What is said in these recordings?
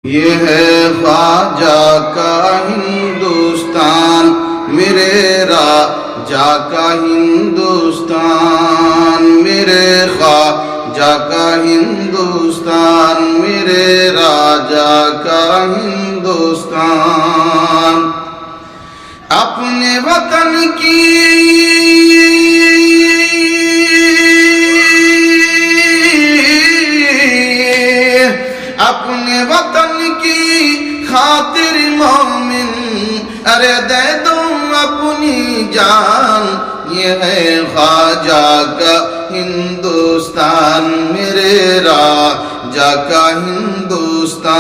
یہ ہے خواجہ کا ہندوستان، میرے راجہ کا ہندوستان، میرے خواجہ کا ہندوستان، میرے راجہ کا ہندوستان۔ اپنے وطن کی اپنے وطن کی خاطر مومن ارے دے دوں اپنی جان، یہ ہے خواجہ کا ہندوستان، میرے راجہ کا ہندوستان۔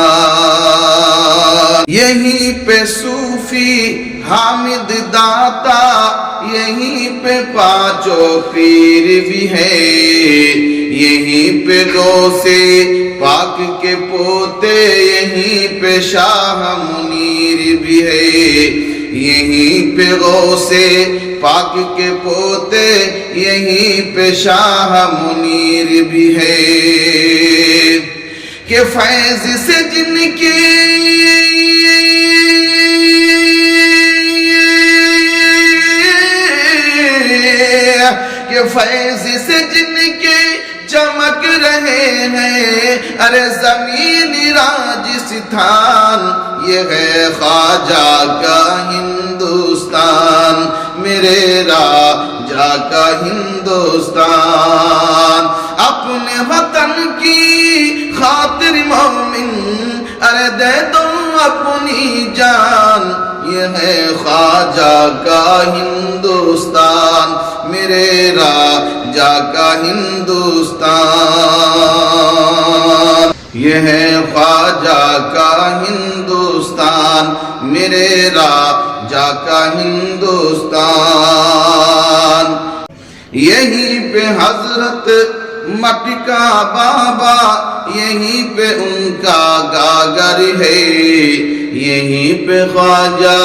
یہیں پہ صوفی حامد داتا، یہیں پہ پانچوں پیر بھی ہے، یہیں پہ غوثِ پاک کے پوتے، یہیں پہ شاہ منیر بھی ہے، یہیں پہ غوثِ پاک کے پوتے، یہیں پہ شاہ منیر بھی ہے، کہ فیض سے جن کے فیض سے جن کے چمک رہے ہیں ارے زمین راجستھان، یہ ہے خواجہ کا ہندوستان، میرے راجہ کا ہندوستان۔ اپنے وطن کی خاطر مومن ارے دے دو اپنی جان، یہ ہے خواجہ کا ہندوستان، میرے راجہ کا ہندوستان۔ یہ ہے خواجہ کا ہندوستان، میرے راجہ کا ہندوستان۔ یہیں پہ حضرت مٹکا بابا، یہیں پہ ان کا گاگر ہے، یہیں پہ خواجہ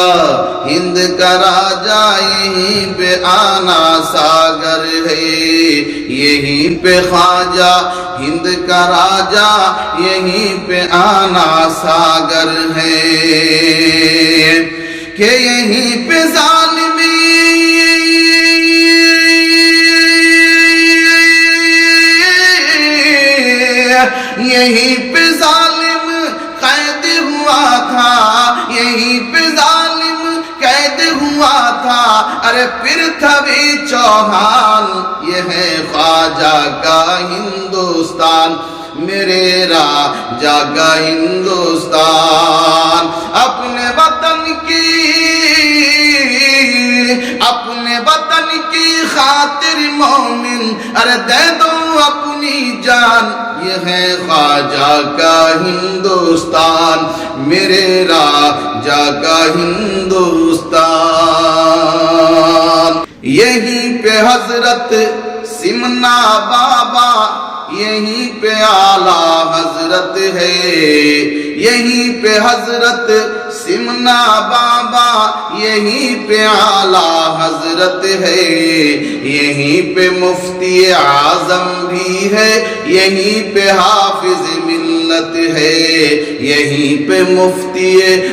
ہند کا راجہ، یہیں پہ آنا ساگر ہے، یہیں پہ خواجہ ہند کا راجہ، یہیں پہ آنا ساگر ہے، کہ یہیں پہ ظالمی یہیں پہ ظالم قید ہوا تھا، یہیں پہ ظالم قید ہوا تھا ارے پھر تھا بھی چوہان، یہ ہے خواجہ کا ہندوستان، میرے راجہ کا ہندوستان۔ اپنے وطن کی خاطر مومن ارے دے دو اپنی جان، یہ ہے خواجہ کا ہندوستان، میرے راجہ کا ہندوستان۔ یہیں پہ حضرت سمنا بابا، یہیں پہ اعلیٰ حضرت ہے، یہیں پہ حضرت سمنا بابا، یہیں پہ اعلیٰ حضرت ہے، یہیں پہ مفتی اعظم بھی ہے، یہیں پہ حافظ ملت ہے، یہیں پہ مفتی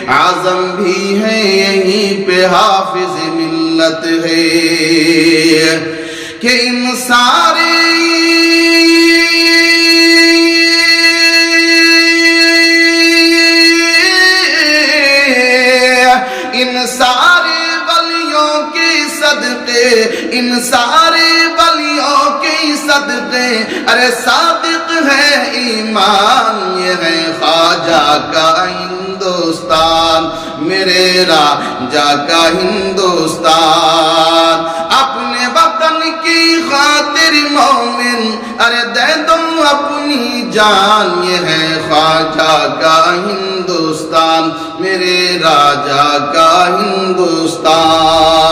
اعظم بھی ہے، یہیں پہ حافظ ملت ہے، کہ ان سارے ولیوں کے صدقے، ان سارے ولیوں کے صدقے ارے صادق ہے ایمان، یہ ہے خواجہ کا ہندوستان، میرے راجہ کا ہندوستان۔ اپنے وطن کی خاطر مومن ارے دے دو اپنی جان، یہ ہے خواجہ کا ہندوستان، میرے راجہ کا ہندوستان۔